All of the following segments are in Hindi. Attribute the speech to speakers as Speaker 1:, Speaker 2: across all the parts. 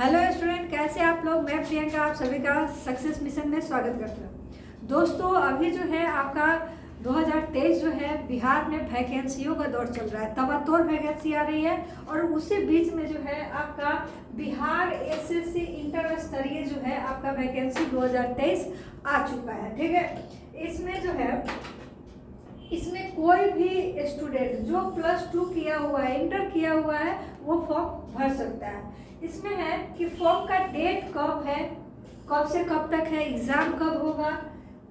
Speaker 1: हेलो स्टूडेंट, कैसे आप लोग। मैं प्रियंका आप सभी का सक्सेस मिशन में स्वागत करती हूँ। दोस्तों, अभी जो है आपका 2023 जो है बिहार में वैकेंसियों का दौर चल रहा है। तबातोड़ वैकेंसी आ रही है और उसी बीच में जो है आपका बिहार एसएससी इंटर स्तरीय जो है आपका वैकेंसी 2023 आ चुका है। ठीक है, इसमें जो है इसमें कोई भी स्टूडेंट जो +2 किया हुआ है, इंटर किया हुआ है, वो फॉर्म भर सकता है। इसमें है कि फॉर्म का डेट कब है, कब से कब तक है, एग्जाम कब होगा,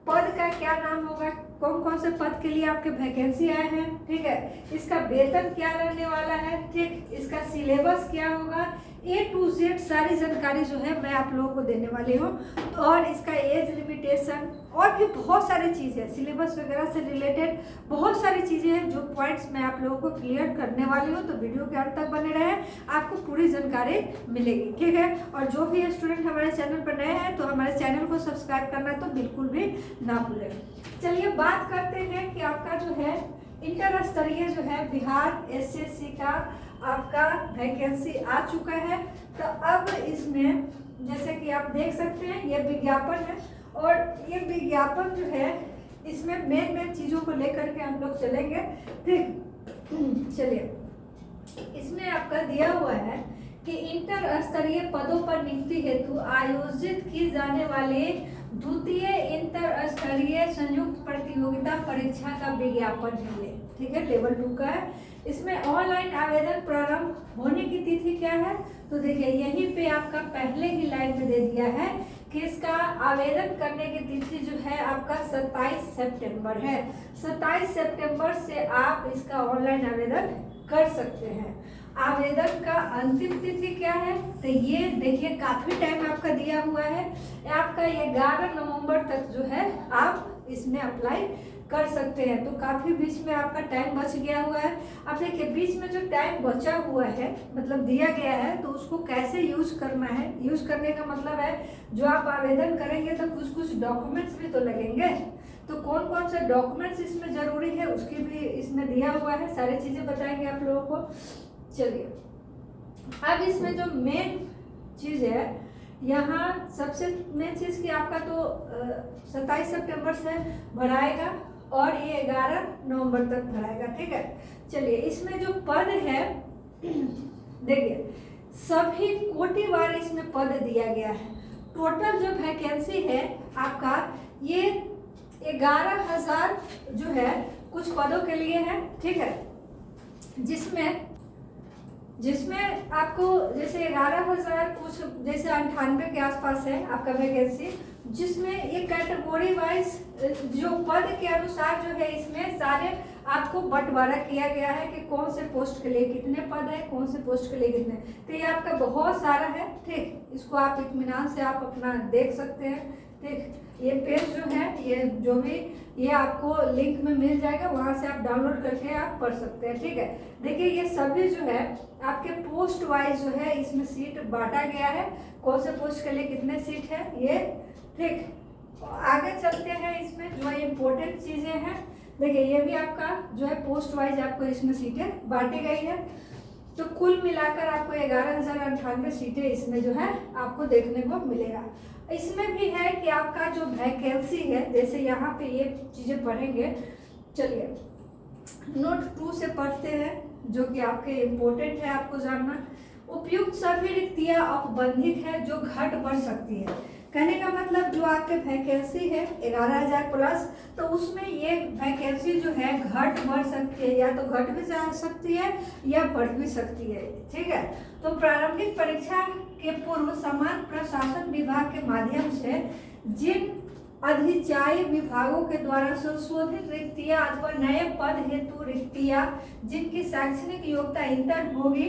Speaker 1: पद का क्या नाम होगा, कौन कौन से पद के लिए आपके वैकेंसी आए हैं। ठीक है, इसका वेतन क्या रहने वाला है, ठीक, इसका सिलेबस क्या होगा, A to Z सारी जानकारी जो है मैं आप लोगों को देने वाली हूँ। और इसका एज लिमिटेशन और भी बहुत सारी चीज़ें, सिलेबस वगैरह से रिलेटेड बहुत सारी चीज़ें हैं जो पॉइंट्स मैं आप लोगों को क्लियर करने वाली हूँ। तो वीडियो के अंत तक बने रहे, आपको पूरी जानकारी मिलेगी। ठीक है, और जो भी स्टूडेंट हमारे चैनल पर नए हैं तो हमारे चैनल को सब्सक्राइब करना तो बिल्कुल भी ना भूलें। चलिए बात करते हैं कि आपका जो है इंटर स्तरीय जो है बिहार एसएससी का आपका वैकेंसी आ चुका है। तो अब इसमें जैसे कि आप देख सकते हैं ये विज्ञापन है और ये विज्ञापन जो है इसमें मेन चीज़ों को लेकर के हम लोग चलेंगे। ठीक, चलिए, इसमें आपका दिया हुआ है कि इंटर स्तरीय पदों पर नियुक्ति हेतु आयोजित की जाने वाले द्वितीय इंटर स्तरीय संयुक्त प्रतियोगिता परीक्षा का विज्ञापन है ये। ठीक है, लेवल 2 का है। इसमें ऑनलाइन आवेदन प्रारंभ होने की तिथि क्या है, तो देखिए यहीं पे आपका पहले ही लाइन में दे दिया है कि इसका आवेदन करने की तिथि जो है आपका 27 सितंबर है। 27 सितंबर से आप इसका ऑनलाइन आवेदन कर सकते हैं। आवेदन का अंतिम तिथि क्या है, तो ये देखिए काफ़ी टाइम आपका दिया हुआ है। आपका 11 नवंबर तक जो है आप इसमें अप्लाई कर सकते हैं। तो काफ़ी बीच में आपका टाइम बच गया हुआ है। अब देखिए बीच में जो टाइम बचा हुआ है मतलब दिया गया है, तो उसको कैसे यूज करना है। यूज करने का मतलब है जो आप आवेदन करेंगे तो कुछ डॉक्यूमेंट्स भी तो लगेंगे। तो कौन कौन से डॉक्यूमेंट्स इसमें ज़रूरी है उसकी भी इसमें दिया हुआ है, सारी चीज़ें बताएंगे आप लोगों को। चलिए, अब इसमें जो मेन चीज़ है, यहाँ सबसे मेन चीज़ कि आपका तो 27 सितंबर से भराएगा और ये 11 नवंबर तक भराएगा। ठीक है, चलिए, इसमें जो पद है देखिए सभी कोटिवार इसमें पद दिया गया है। टोटल जो वैकेंसी है आपका ये 11,000 जो है कुछ पदों के लिए है। ठीक है, जिसमें आपको जैसे 11,000 कुछ जैसे 98 के आसपास है आपका वैकेंसी, जिसमें ये कैटेगरी वाइज जो पद के अनुसार जो है इसमें सारे आपको बंटवारा किया गया है कि कौन से पोस्ट के लिए कितने पद है, कौन से पोस्ट के लिए कितने। तो ये आपका बहुत सारा है। ठीक, इसको आप इत्मीनान से आप अपना देख सकते हैं। ठीक, ये पेज जो है ये जो भी ये आपको लिंक में मिल जाएगा, वहाँ से आप डाउनलोड करके आप पढ़ सकते हैं। ठीक है, देखिए ये सभी जो है आपके पोस्ट वाइज जो है इसमें सीट बांटा गया है, कौन से पोस्ट के लिए कितने सीट है ये। ठीक, आगे चलते हैं, इसमें जो इम्पोर्टेंट चीज़ें हैं देखिए ये भी आपका जो है पोस्ट वाइज आपको इसमें सीटें बांटी गई है। तो कुल मिलाकर आपको 11,098 सीटें इसमें जो है आपको देखने को मिलेगा। इसमें भी है कि आपका जो वैकेंसी है, जैसे यहाँ पे ये चीज़ें पढ़ेंगे। चलिए नोट 2 से पढ़ते हैं जो कि आपके इम्पोर्टेंट है आपको जानना। उपयुक्त सभी रिक्तियाँ औपबंधिक है जो घट बढ़ सकती है। कहने का मतलब जो आपके वैकेंसी है 11,000 प्लस, तो उसमें ये वैकेंसी जो है घट बढ़ सकती है, या तो घट भी जा सकती है या बढ़ भी सकती है। ठीक है, तो प्रारंभिक परीक्षा के पूर्व समान प्रशासन विभाग के माध्यम से जिन अधिचायी विभागों के द्वारा संशोधित रिक्तियां अथवा नए पद हेतु रिक्तियां जिनकी शैक्षणिक योग्यता इंटर होगी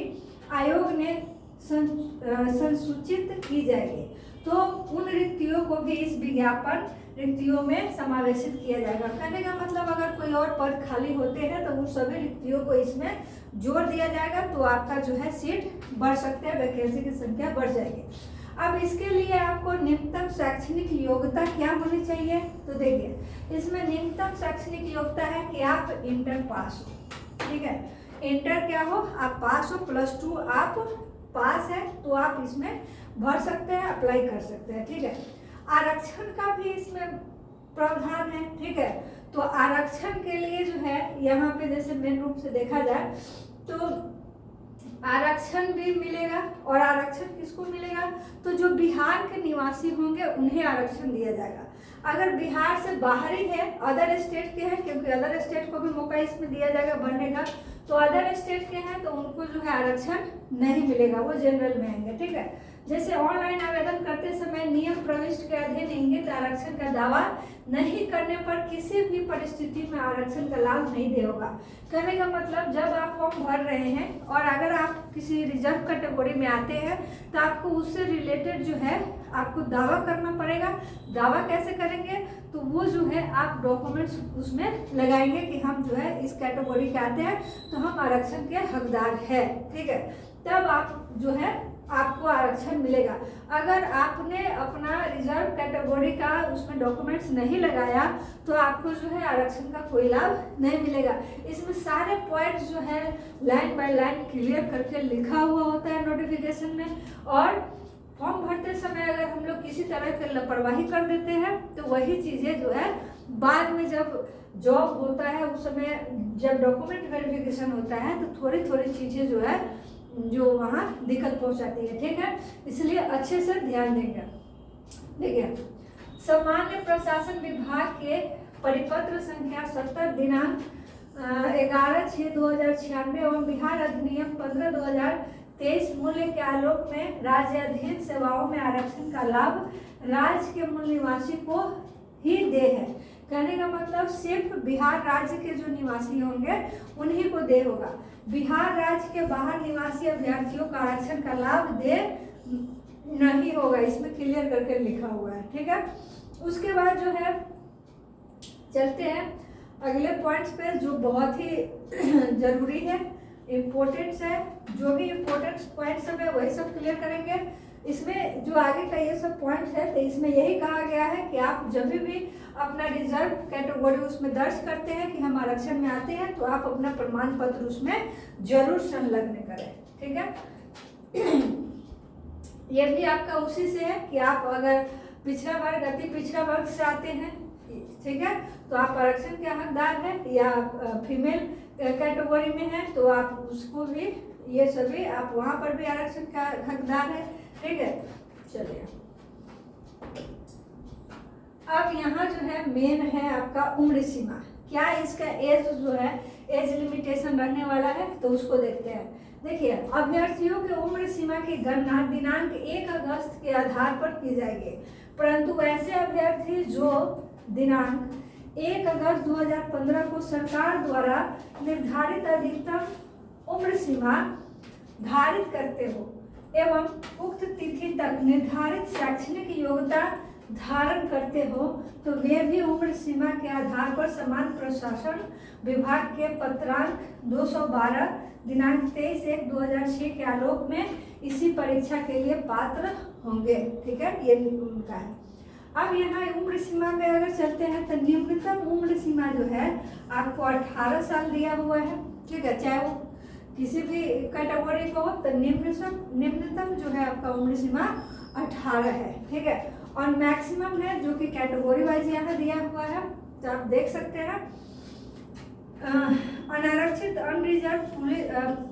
Speaker 1: आयोग ने संसूचित की जाएगी। तो उन रिक्तियों को भी इस विज्ञापन रिक्तियों में समावेशित किया जाएगा। कहने का मतलब अगर कोई और पद खाली होते हैं तो उन सभी रिक्तियों को इसमें जोड़ दिया जाएगा, तो आपका जो है सीट बढ़ सकते हैं, वैकेंसी की संख्या बढ़ जाएगी। अब इसके लिए आपको न्यूनतम शैक्षणिक योग्यता क्या होनी चाहिए, तो देखिए इसमें न्यूनतम शैक्षणिक योग्यता है कि आप इंटर पास हो। ठीक है, इंटर क्या हो, आप पास हो, +2 आप पास है तो आप इसमें भर सकते हैं, अप्लाई कर सकते हैं। ठीक है, आरक्षण का भी इसमें प्रावधान है। ठीक है, तो आरक्षण के लिए जो है यहाँ पे जैसे मेन रूप से देखा जाए तो आरक्षण भी मिलेगा। और आरक्षण किसको मिलेगा, तो जो बिहार के निवासी होंगे उन्हें आरक्षण दिया जाएगा। अगर बिहार से बाहरी है, अदर स्टेट के हैं, क्योंकि अदर स्टेट को भी मौका इसमें दिया जाएगा भरने का, तो अदर स्टेट के हैं तो उनको जो है आरक्षण नहीं मिलेगा, वो जनरल में आएंगे। ठीक है, जैसे ऑनलाइन आवेदन करते समय नियम प्रविष्ट के अधीन इंगित आरक्षण का दावा नहीं करने पर किसी भी परिस्थिति में आरक्षण का लाभ नहीं दे होगा। कहने का मतलब जब आप फॉर्म भर रहे हैं और अगर आप किसी रिजर्व कैटेगरी में आते हैं तो आपको उससे रिलेटेड जो है आपको दावा करना पड़ेगा। दावा कैसे करेंगे, तो वो जो है आप डॉक्यूमेंट्स उसमें लगाएंगे कि हम जो है इस कैटेगरी के आते हैं तो हम आरक्षण के हकदार हैं। ठीक है, तब आप जो है आपको आरक्षण मिलेगा। अगर आपने अपना रिजर्व कैटेगरी का उसमें डॉक्यूमेंट्स नहीं लगाया तो आपको जो है आरक्षण का कोई लाभ नहीं मिलेगा। इसमें सारे पॉइंट्स जो है लाइन बाय लाइन क्लियर करके लिखा हुआ होता है नोटिफिकेशन में। और फॉर्म भरते समय अगर हम लोग किसी तरह की लापरवाही कर देते हैं तो वही चीज़ें जो है बाद में जब जॉब होता है उस समय जब डॉक्यूमेंट वेरिफिकेशन होता है तो थोड़ी थोड़ी चीज़ें जो है जो वहाँ दिक्कत पहुँचाती है। ठीक है, इसलिए अच्छे से ध्यान देंगे। देखिए, सामान्य प्रशासन विभाग के परिपत्र संख्या 70 दिनांक 11/6/2096 एवं बिहार अधिनियम 15/2023 मूल्य के आलोक में राज्याधीन सेवाओं में आरक्षण का लाभ राज्य के मूल निवासी को ही दे है। कहने का मतलब सिर्फ बिहार राज्य के जो निवासी होंगे उन्हीं को दे होगा। बिहार राज्य के बाहर निवासी अभ्यर्थियों का आरक्षण का लाभ दे नहीं होगा, इसमें क्लियर करके लिखा हुआ है। ठीक है, उसके बाद जो है चलते हैं अगले पॉइंट्स पे जो बहुत ही जरूरी है, इम्पोर्टेंट्स है। जो भी इम्पोर्टेंट पॉइंट्स सब है वही सब क्लियर करेंगे। इसमें जो आगे का ये सब पॉइंट है तो इसमें यही कहा गया है कि आप जब भी अपना रिजर्व कैटेगरी उसमें दर्ज करते हैं कि हम आरक्षण में आते हैं तो आप अपना प्रमाण पत्र उसमें जरूर संलग्न करें। ठीक है, ये भी आपका उसी से है कि आप अगर पिछड़ा वर्ग अति पिछड़ा वर्ग से आते हैं, ठीक है, तो आप आरक्षण के हकदार हैं, या फीमेल कैटेगरी में है तो आप उसको भी ये सभी आप वहाँ पर भी आरक्षण का हकदार है। ठीक है, चलिए अब यहाँ जो है मेन है आपका उम्र सीमा। क्या इसका एज जो है एज लिमिटेशन रहने वाला है तो उसको देखते हैं। देखिए, अभ्यर्थियों की उम्र सीमा की गणना दिनांक 1 अगस्त के आधार पर की जाएगी, परंतु ऐसे अभ्यर्थी जो दिनांक 1 अगस्त 2015 को सरकार द्वारा निर्धारित अधिकतम उम्र सीमा धारित करते हो एवं उक्त तिथि तक निर्धारित शैक्षणिक योग्यता धारण करते हो तो वे भी उम्र सीमा के आधार पर समान प्रशासन विभाग के पत्रांक 212 दिनांक 23/1/2006 के आलोक में इसी परीक्षा के लिए पात्र होंगे। ठीक है, ये उनका है। अब यहाँ उम्र सीमा में अगर चलते हैं तो न्यूनतम उम्र सीमा जो है आपको 18 साल दिया हुआ है। ठीक है, चाहे वो किसी भी कैटेगरी को हो तो निम्नतम जो है आपका उम्र सीमा 18 है। ठीक है, और मैक्सिमम है जो कि कैटेगरी वाइज यहाँ दिया हुआ है, तो आप देख सकते हैं अनारक्षित अनरिजर्व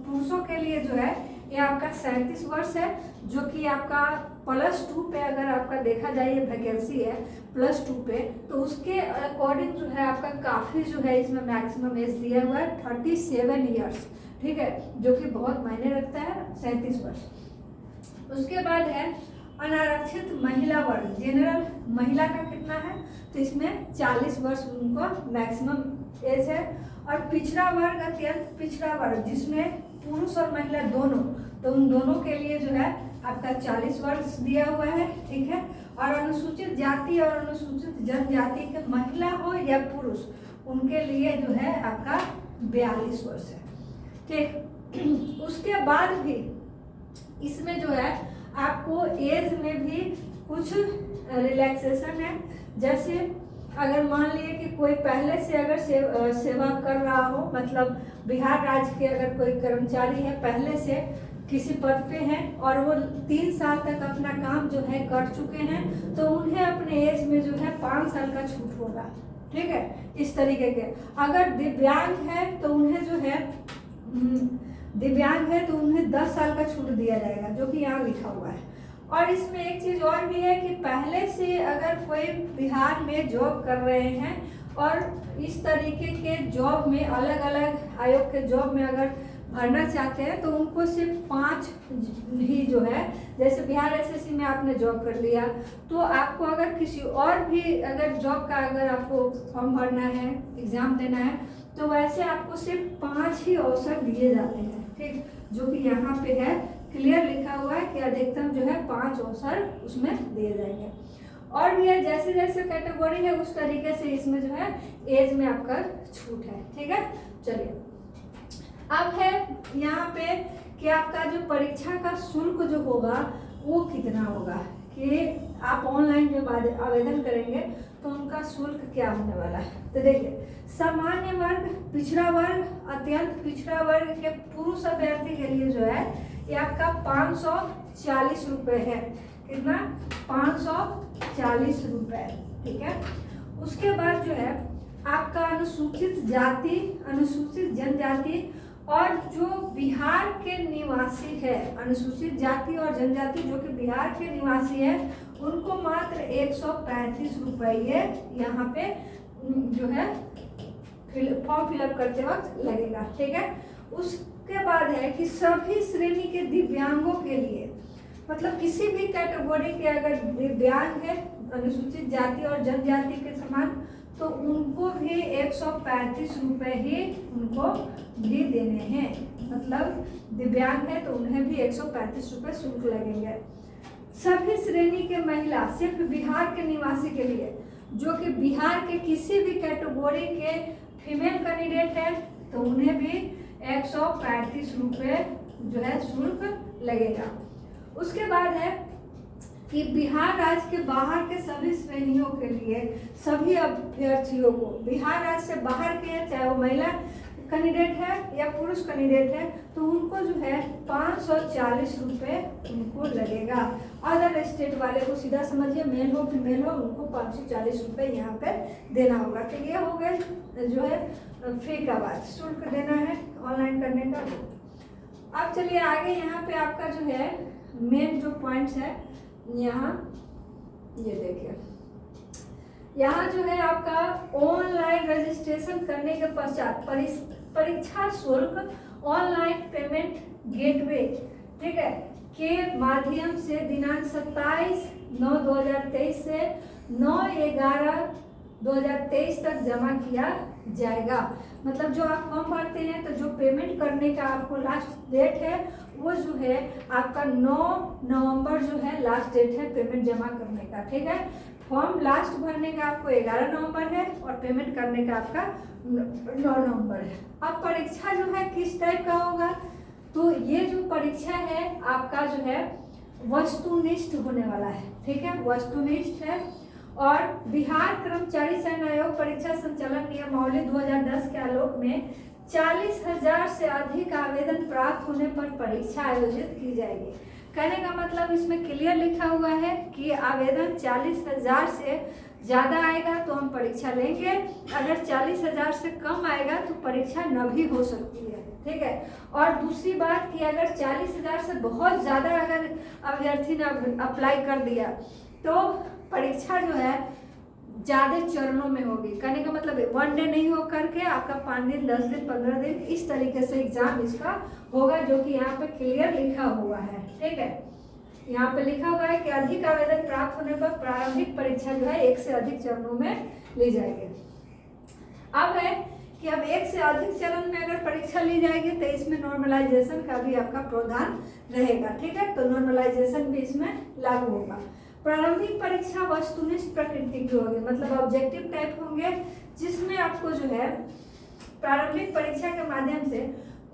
Speaker 1: पुरुषों के लिए जो है ये आपका 37 वर्ष है, जो कि आपका +2 पे अगर आपका देखा जाए ये वैकेंसी है +2 पे, तो उसके अकॉर्डिंग जो है आपका काफ़ी जो है इसमें मैक्सिमम एज दिया हुआ है 37 ईयर्स। ठीक है, जो कि बहुत मायने रखता है 37 वर्ष। उसके बाद है अनारक्षित महिला वर्ग, जनरल महिला का कितना है तो इसमें 40 वर्ष उनको मैक्सिमम एज है। और पिछड़ा वर्ग अत्यंत पिछड़ा वर्ग जिसमें पुरुष और महिला दोनों, तो उन दोनों के लिए जो है आपका 40 वर्ष दिया हुआ है। ठीक है, और अनुसूचित जाति और अनुसूचित जनजाति के महिला हो या पुरुष उनके लिए जो है आपका 42 वर्ष है। ठीक, उसके बाद भी इसमें जो है आपको एज में भी कुछ रिलैक्सेशन है। जैसे अगर मान लिए कि कोई पहले से अगर सेवा कर रहा हो, मतलब बिहार राज्य के अगर कोई कर्मचारी है पहले से, किसी पद पे हैं और वो 3 साल तक अपना काम जो है कर चुके हैं, तो उन्हें अपने एज में जो है 5 साल का छूट होगा। ठीक है, इस तरीके के। अगर दिव्यांग है तो उन्हें जो है दिव्यांग है तो उन्हें 10 साल का छूट दिया जाएगा, जो कि यहाँ लिखा हुआ है। और इसमें एक चीज़ और भी है कि पहले से अगर कोई बिहार में जॉब कर रहे हैं और इस तरीके के जॉब में, अलग अलग आयोग के जॉब में अगर भरना चाहते हैं, तो उनको सिर्फ 5 ही जो है, जैसे बिहार एसएससी में आपने जॉब कर लिया, तो आपको अगर किसी और भी अगर जॉब का अगर आपको फॉर्म भरना है, एग्ज़ाम देना है, तो वैसे आपको सिर्फ 5 ही अवसर दिए जाते हैं। ठीक, जो कि यहाँ पे है क्लियर लिखा हुआ है कि अधिकतम जो है 5 अवसर उसमें दिए जाएंगे। और भी है, जैसे जैसे कैटेगरी है उस तरीके से इसमें जो है एज में आपका छूट है। ठीक है, चलिए अब है यहाँ पे कि आपका जो परीक्षा का शुल्क जो होगा वो कितना होगा, कि आप ऑनलाइन जब आवेदन करेंगे तो उनका शुल्क क्या होने वाला है। तो देखिए, सामान्य वर्ग, पिछड़ा वर्ग, अत्यंत पिछड़ा वर्ग के पुरुष अभ्यर्थी के लिए जो है ये आपका 540 रुपये है। कितना? 540 रुपये। ठीक है, उसके बाद जो है आपका अनुसूचित जाति, अनुसूचित जनजाति और जो बिहार के निवासी है, अनुसूचित जाति और जनजाति जो कि बिहार के निवासी है, उनको मात्र 135 रुपये यहाँ पे जो है फॉर्म फिलअप करते वक्त लगेगा। ठीक है, उसके बाद है कि सभी श्रेणी के दिव्यांगों के लिए, मतलब किसी भी कैटेगरी के अगर दिव्यांग है, अनुसूचित जाति और जनजाति के समान, तो उनको भी 135 रुपये ही उनको भी देने हैं। मतलब दिव्यांग है तो उन्हें भी 135 रुपये शुल्क लगेंगे। सभी श्रेणी के महिला, सिर्फ बिहार के निवासी के लिए, जो कि बिहार के किसी भी कैटेगरी के फीमेल कैंडिडेट है, तो उन्हें भी 135 रुपये जो है शुल्क लगेगा। उसके बाद है कि बिहार राज्य के बाहर के सभी श्रेणियों के लिए, सभी अभ्यर्थियों को, बिहार राज्य से बाहर के, चाहे वो महिला कैंडिडेट है या पुरुष कैंडिडेट है, तो उनको जो है 540 रुपये उनको लगेगा। अदर स्टेट वाले को सीधा समझिए, मेल हो फीमेल हो, उनको 540 रुपये यहाँ पे देना होगा। तो ये हो गए जो है फी का बात, शुल्क देना है ऑनलाइन करने का। अब चलिए आगे, यहाँ पे आपका जो है मेन जो पॉइंट्स है, यहाँ ये देखिए, यहाँ जो है आपका ऑनलाइन रजिस्ट्रेशन करने के पश्चात परीक्षा शुल्क ऑनलाइन पेमेंट गेटवे, ठीक है, के माध्यम से दिनांक 27/9/2023 से 9/11/2023 तक जमा किया जाएगा। मतलब जो आप फॉर्म भरते हैं तो जो पेमेंट करने का आपको लास्ट डेट है वो जो है आपका 9 नवंबर जो है लास्ट डेट है पेमेंट जमा करने का। ठीक है, फॉर्म लास्ट भरने का आपको 11 नवंबर है और पेमेंट करने का आपका 9 नवंबर है। अब परीक्षा जो है किस टाइप का होगा, तो ये जो परीक्षा है आपका जो है वस्तुनिष्ठ होने वाला है। ठीक है, वस्तुनिष्ठ है। और बिहार कर्मचारी चयन आयोग परीक्षा संचालन नियमावली 2010 के आलोक में 40,000 से अधिक आवेदन प्राप्त होने पर परीक्षा आयोजित की जाएगी। कहने का मतलब इसमें क्लियर लिखा हुआ है कि आवेदन 40,000 से ज़्यादा आएगा तो हम परीक्षा लेंगे, अगर 40,000 से कम आएगा तो परीक्षा न भी हो सकती है। ठीक है, और दूसरी बात कि अगर 40,000 से बहुत ज़्यादा अगर अभ्यर्थी ने अप्लाई कर दिया तो परीक्षा जो है ज़्यादा चरणों में होगी। कहने का मतलब 1 डे नहीं हो करके आपका 5 दिन, 10 दिन, 15 दिन इस तरीके से एग्जाम इसका होगा, जो कि यहाँ पे क्लियर लिखा हुआ है। ठीक है, यहाँ पे लिखा हुआ है कि अधिक आवेदन प्राप्त होने पर प्रारंभिक परीक्षा जो है 1 से अधिक चरणों में ली जाएगी। अब है कि अब 1 से अधिक चरण में अगर परीक्षा ली जाएगी तो इसमें नॉर्मलाइजेशन का भी आपका प्रावधान रहेगा। ठीक है, तो नॉर्मलाइजेशन भी इसमें लागू होगा। प्रारंभिक परीक्षा वस्तुनिष्ठ प्रकृति की होगी, मतलब ऑब्जेक्टिव टाइप होंगे, जिसमें आपको जो है प्रारंभिक परीक्षा के माध्यम से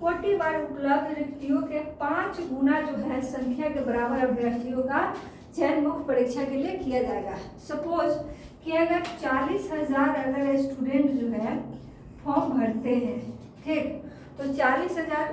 Speaker 1: कोटिवार उपलब्ध रिक्तियों के 5 गुना जो है संख्या के बराबर अभ्यर्थियों का चयन मुख्य परीक्षा के लिए किया जाएगा। सपोज कि अगर 40,000 अगर स्टूडेंट जो है फॉर्म भरते हैं, ठीक, तो 40,000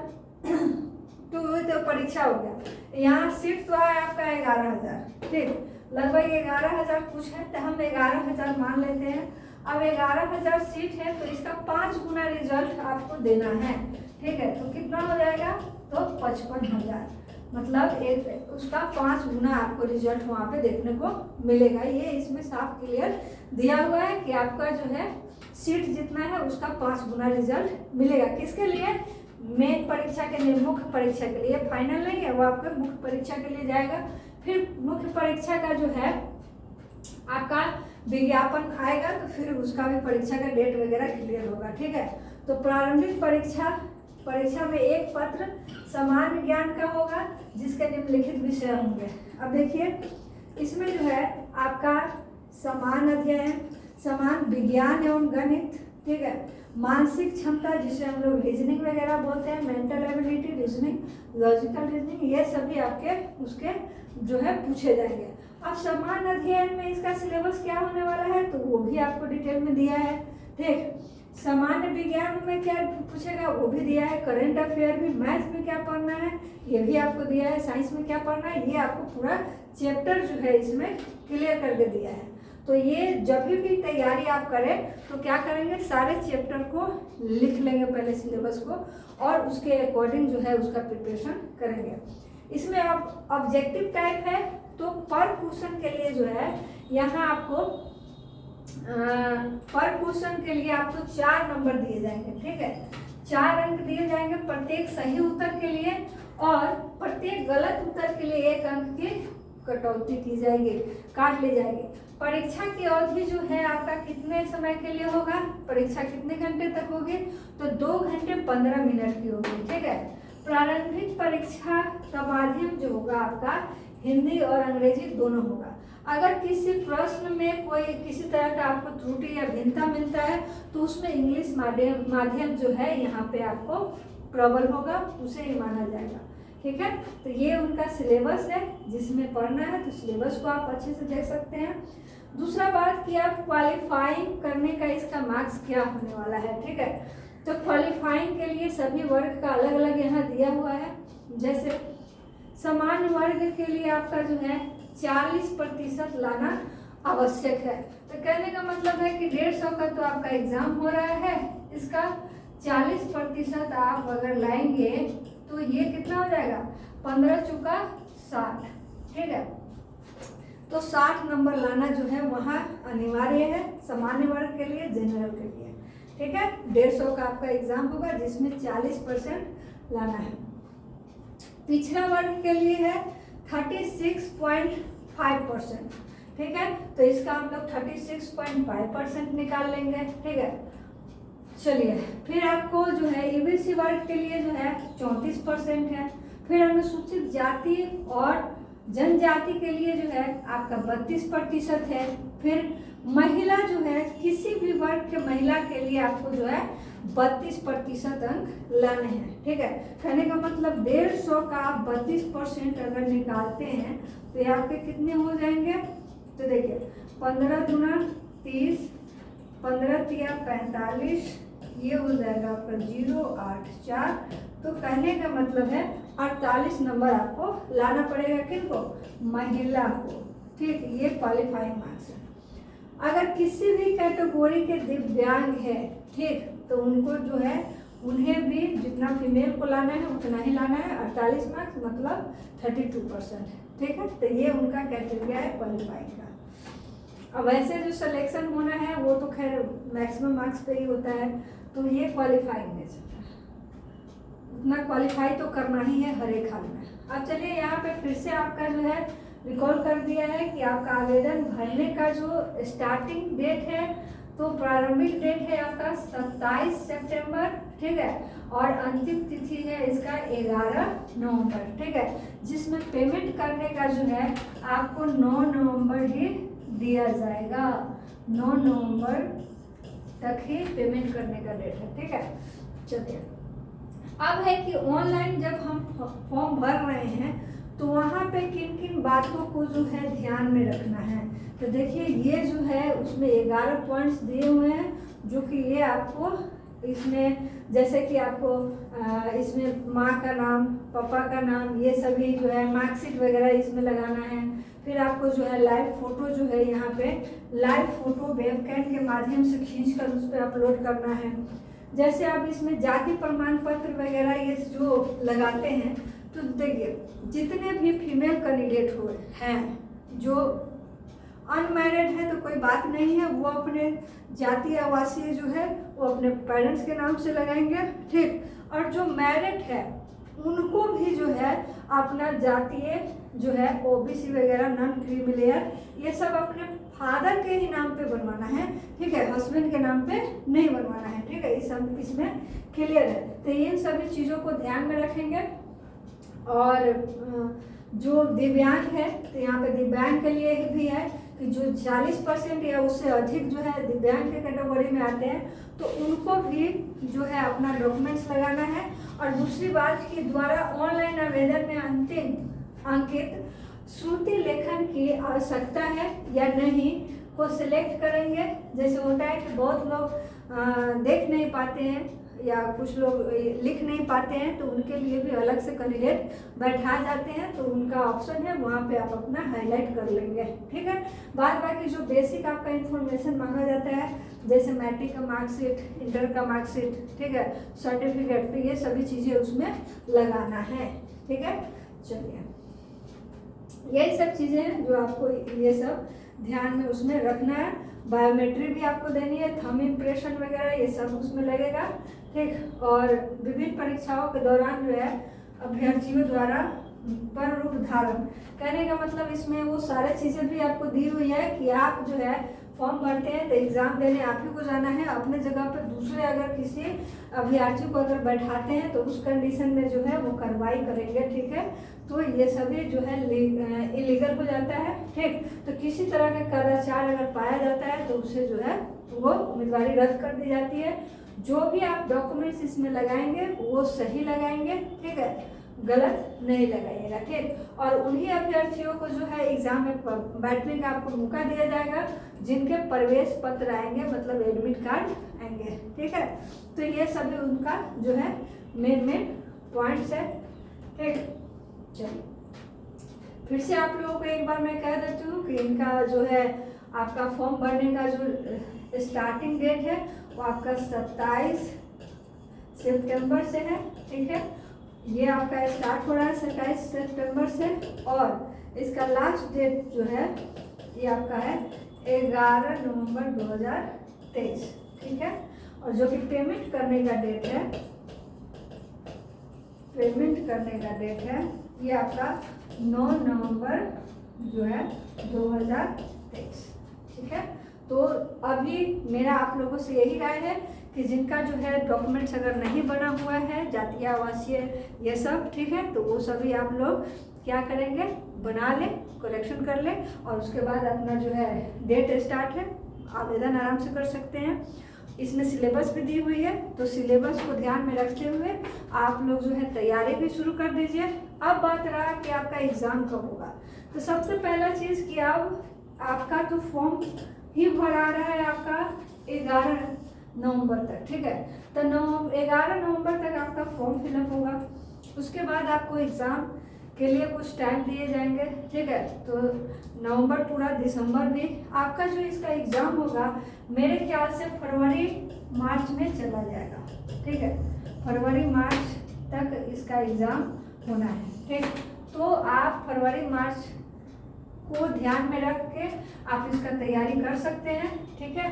Speaker 1: तो परीक्षा हो गया। यहाँ सीट तो है आपका 11,000, ठीक, लगभग 11,000 कुछ है, तो हम 11,000 मान लेते हैं। अब 11,000 सीट है तो इसका 5 गुना रिजल्ट आपको देना है, ठीक है। तो कितना हो जाएगा, तो 55,000, मतलब एक उसका 5 गुना आपको रिजल्ट वहाँ पे देखने को मिलेगा। ये इसमें साफ क्लियर दिया हुआ है कि आपका जो है सीट जितना है उसका 5 गुना रिजल्ट मिलेगा। किसके लिए, मेन परीक्षा के लिए, मुख्य परीक्षा के लिए, फाइनल नहीं है, वो आपका मुख्य परीक्षा के लिए जाएगा। फिर मुख्य परीक्षा का जो है आपका विज्ञापन आएगा, तो फिर उसका भी परीक्षा का डेट वगैरह क्लियर होगा, ठीक है। तो प्रारंभिक परीक्षा में एक पत्र सामान्य ज्ञान का होगा जिसके निम्नलिखित विषय होंगे। अब देखिए इसमें जो है आपका समान अध्ययन, समान विज्ञान एवं गणित, ठीक है, मानसिक क्षमता जिसे हम लोग रीजनिंग वगैरह बोलते हैं, mental ability, reasoning, logical reasoning, ये सभी आपके उसके जो है पूछे जाएंगे। अब समान अध्ययन में इसका सिलेबस क्या होने वाला है तो वो भी आपको डिटेल में दिया है, ठीक। सामान्य विज्ञान में क्या पूछेगा वो भी दिया है, करंट अफेयर भी, मैथ में क्या पढ़ना है ये भी आपको दिया है, साइंस में क्या पढ़ना है ये आपको पूरा चैप्टर जो है इसमें क्लियर करके दिया है। तो ये जब भी तैयारी आप करें तो क्या करेंगे, सारे चैप्टर को लिख लेंगे पहले सिलेबस को, और उसके अकॉर्डिंग जो है उसका प्रिपरेशन करेंगे। इसमें अब ऑब्जेक्टिव टाइप है तो पर क्वेश्चन के लिए जो है यहाँ आपको पर क्वेश्चन के लिए आपको 4 नंबर दिए जाएंगे, ठीक है, 4 अंक दिए जाएंगे प्रत्येक सही उत्तर के लिए, और प्रत्येक गलत उत्तर के लिए 1 अंक की कटौती की जाएगी, काट ली जाएगी। परीक्षा की अवधि जो है आपका कितने समय के लिए होगा, परीक्षा कितने घंटे तक होगी, तो 2 घंटे 15 मिनट की होगी, ठीक है। प्रारंभिक परीक्षा का माध्यम जो होगा आपका हिंदी और अंग्रेजी दोनों होगा। अगर किसी प्रश्न में कोई किसी तरह का आपको त्रुटि या भिन्नता मिलता है तो उसमें इंग्लिश माध्यम जो है यहाँ पे आपको प्रबल होगा, उसे ही माना जाएगा, ठीक है। तो ये उनका सिलेबस है जिसमें पढ़ना है, तो सिलेबस को आप अच्छे से देख सकते हैं। दूसरा बात कि आप क्वालिफाइंग करने का इसका मार्क्स क्या होने वाला है, ठीक है। तो क्वालिफाइंग के लिए सभी वर्ग का अलग अलग यहाँ दिया हुआ है। जैसे सामान्य वर्ग के लिए आपका जो है 40% लाना आवश्यक है। तो कहने का मतलब है कि 150 का तो आपका एग्जाम हो रहा है, इसका 40% आप अगर लाएंगे तो ये कितना हो जाएगा, 15 चुका 60, ठीक है। तो 60 नंबर लाना जो है वहाँ अनिवार्य है सामान्य वर्ग के लिए, जनरल के लिए, ठीक है। 150 का आपका एग्जाम होगा जिसमें 40% लाना है। पिछड़ा वर्ग के लिए है 36.5%, ठीक है। तो इसका हम लोग 36.5% निकाल लेंगे, ठीक है। चलिए फिर आपको जो है ईबीसी वर्ग के लिए जो है 34% है। फिर अनुसूचित जाति और जनजाति के लिए जो है आपका 32% है। फिर महिला जो है किसी भी वर्ग के महिला के लिए आपको जो है 32% अंक लाने हैं, ठीक है। कहने का मतलब 150 का आप 32% अगर निकालते हैं तो ये आपके कितने हो जाएंगे, तो देखिए 15 दूना 30, 15 तिया 45, ये हो जाएगा आपका 084। तो कहने का मतलब है 48 नंबर आपको लाना पड़ेगा, किनको, महिला को, ठीक। ये क्वालिफाइंग मार्क्स है। अगर किसी भी कैटेगरी के दिव्यांग है, ठीक, तो उनको जो है उन्हें भी जितना फीमेल को लाना है उतना ही लाना है, 48 मार्क्स मतलब 32%, ठीक है। तो ये उनका क्राइटेरिया है क्वालिफाइंग का। अब वैसे जो सिलेक्शन होना है वो तो खैर मैक्सिमम मार्क्स पे ही होता है, तो ये क्वालिफाइंग में चलता है, उतना क्वालिफाई तो करना ही है हर एक हाल में। अब चलिए यहाँ पे फिर से आपका जो है रिकॉल कर दिया है कि आपका आवेदन भरने का जो स्टार्टिंग डेट है तो प्रारंभिक डेट है आपका 27 सितंबर, ठीक है, और अंतिम तिथि है इसका 11 नवंबर, ठीक है, जिसमें पेमेंट करने का जो है आपको 9 नवंबर ही दिया जाएगा। 9 नवंबर तक ही पेमेंट करने का डेट है, ठीक है। चलिए अब है कि ऑनलाइन जब हम फॉर्म भर रहे हैं तो वहाँ पे किन किन बातों को जो है ध्यान में रखना है। तो देखिए ये जो है उसमें 11 पॉइंट्स दिए हुए हैं जो कि ये आपको इसमें जैसे कि आपको इसमें माँ का नाम, पापा का नाम, ये सभी जो है मार्कशीट वगैरह इसमें लगाना है। फिर आपको जो है लाइव फोटो जो है यहाँ पे लाइव फोटो वेबकैम के माध्यम से खींचकर उस पर अपलोड करना है। जैसे आप इसमें जाति प्रमाण पत्र वगैरह ये जो लगाते हैं, तो देखिए जितने भी फीमेल कैंडिडेट हुए हैं जो अनमैरिड है तो कोई बात नहीं है, वो अपने जातीय आवासीय जो है वो अपने पेरेंट्स के नाम से लगाएंगे, ठीक। और जो मैरिड है उनको भी जो है अपना जातीय जो है ओबीसी वगैरह, नॉन क्रीमी लेयर, ये सब अपने फादर के ही नाम पे बनवाना है, ठीक है, हस्बैंड के नाम पे नहीं बनवाना है, ठीक है। ये सब इसमें क्लियर है। तो इन सभी चीज़ों को ध्यान में रखेंगे। और जो दिव्यांग है तो यहाँ पे दिव्यांग के लिए भी है कि जो 40% या उससे अधिक जो है दिव्यांग के कैटेगरी में आते हैं तो उनको भी जो है अपना डॉक्यूमेंट्स लगाना है। और दूसरी बात कि द्वारा ऑनलाइन आवेदन में अंतिम अंकित श्रुति लेखन की आवश्यकता है या नहीं को सिलेक्ट करेंगे। जैसे होता है कि बहुत लोग देख नहीं पाते हैं या कुछ लोग लिख नहीं पाते हैं, तो उनके लिए भी अलग से कैंडिडेट बैठा जाते हैं, तो उनका ऑप्शन है वहाँ पे आप अपना हाईलाइट कर लेंगे, ठीक है। बाद बाकी जो बेसिक आपका इंफॉर्मेशन मांगा जाता है जैसे मैट्रिक का मार्कशीट, इंटर का मार्कशीट, ठीक है, सर्टिफिकेट, तो ये सभी चीज़ें उसमें लगाना है, ठीक है। चलिए यही सब चीज़ें हैं जो आपको ये सब ध्यान में उसमें रखना है। बायोमेट्रिक भी आपको देनी है, थंब इम्प्रेशन वगैरह ये सब उसमें लगेगा, ठीक। और विभिन्न परीक्षाओं के दौरान जो है अभ्यर्थियों द्वारा पर रूप धारण, कहने का मतलब इसमें वो सारे चीज़ें भी आपको दी हुई है कि आप जो है फॉर्म भरते हैं तो एग्ज़ाम देने आप ही को जाना है। अपने जगह पर दूसरे अगर किसी अभ्यर्थी को अगर बैठाते हैं तो उस कंडीशन में जो है वो कार्रवाई करेंगे, ठीक है। तो ये सभी जो है इलीगल हो जाता है, ठीक। तो किसी तरह का कदाचार अगर पाया जाता है तो उसे जो है वो उम्मीदवारी रद्द कर दी जाती है। जो भी आप डॉक्यूमेंट्स इसमें लगाएंगे वो सही लगाएंगे, ठीक है, गलत नहीं लगाइएगा, ठीक। और उन्हीं अभ्यर्थियों को जो है एग्जाम में बैठने का आपको मौका दिया जाएगा जिनके प्रवेश पत्र आएंगे, मतलब एडमिट कार्ड आएंगे, ठीक है। तो ये सभी उनका जो है मेन पॉइंट्स है, ठीक। चलिए फिर से आप लोगों को एक बार मैं कह देती हूँ कि इनका जो है आपका फॉर्म भरने का जो स्टार्टिंग डेट है वो आपका 27 सितंबर से है, ठीक है। ये आपका स्टार्ट हो रहा है 27 सितंबर से, और इसका लास्ट डेट जो है ये आपका है 11 नवंबर 2023, ठीक है। और जो कि पेमेंट करने का डेट है, ये आपका 9 नवंबर जो है 2023, ठीक है। तो अभी मेरा आप लोगों से यही राय है कि जिनका जो है डॉक्यूमेंट्स अगर नहीं बना हुआ है, जातीय आवासीय ये सब, ठीक है, तो वो सभी आप लोग क्या करेंगे, बना लें, कलेक्शन कर लें, और उसके बाद अपना जो है डेट स्टार्ट है, आवेदन आराम से कर सकते हैं। इसमें सिलेबस भी दी हुई है, तो सिलेबस को ध्यान में रखते हुए आप लोग जो है तैयारी भी शुरू कर दीजिए। अब बात रहा कि आपका एग्ज़ाम कब होगा, तो सबसे पहला चीज़ कि आपका तो फॉर्म ही भरा रहा है आपका 11 नवंबर तक, ठीक है। तो 11 नवंबर तक आपका फॉर्म फिलअप होगा। उसके बाद आपको एग्ज़ाम के लिए कुछ टाइम दिए जाएंगे, ठीक है। तो नवंबर पूरा, दिसंबर भी आपका जो इसका एग्ज़ाम होगा मेरे ख्याल से फरवरी मार्च में चला जाएगा, ठीक है। फरवरी मार्च तक इसका एग्ज़ाम होना है, ठीक। तो आप फरवरी मार्च को ध्यान में रख के आप इसका तैयारी कर सकते हैं, ठीक है।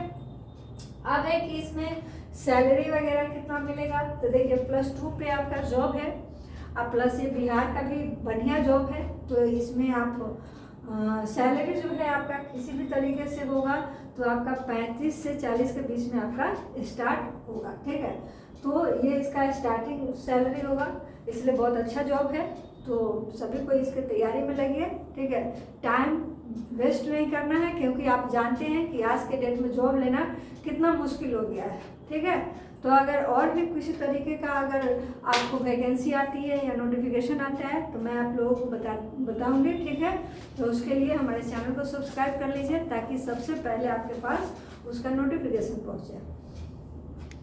Speaker 1: अब है कि इसमें सैलरी वगैरह कितना मिलेगा, तो देखिए +2 पे आपका जॉब है, अब प्लस ये बिहार का भी बढ़िया जॉब है, तो इसमें आप सैलरी जो है आपका किसी भी तरीके से होगा तो आपका 35 से 40 के बीच में आपका स्टार्ट होगा, ठीक है। तो ये इसका स्टार्टिंग सैलरी होगा, इसलिए बहुत अच्छा जॉब है, तो सभी को इसके तैयारी में लगिए, ठीक है। टाइम वेस्ट नहीं करना है, क्योंकि आप जानते हैं कि आज के डेट में जॉब लेना कितना मुश्किल हो गया है, ठीक है। तो अगर और भी किसी तरीके का अगर आपको वैकेंसी आती है या नोटिफिकेशन आता है तो मैं आप लोगों को बताऊंगी, ठीक है। तो उसके लिए हमारे चैनल को सब्सक्राइब कर लीजिए ताकि सबसे पहले आपके पास उसका नोटिफिकेशन पहुंचे।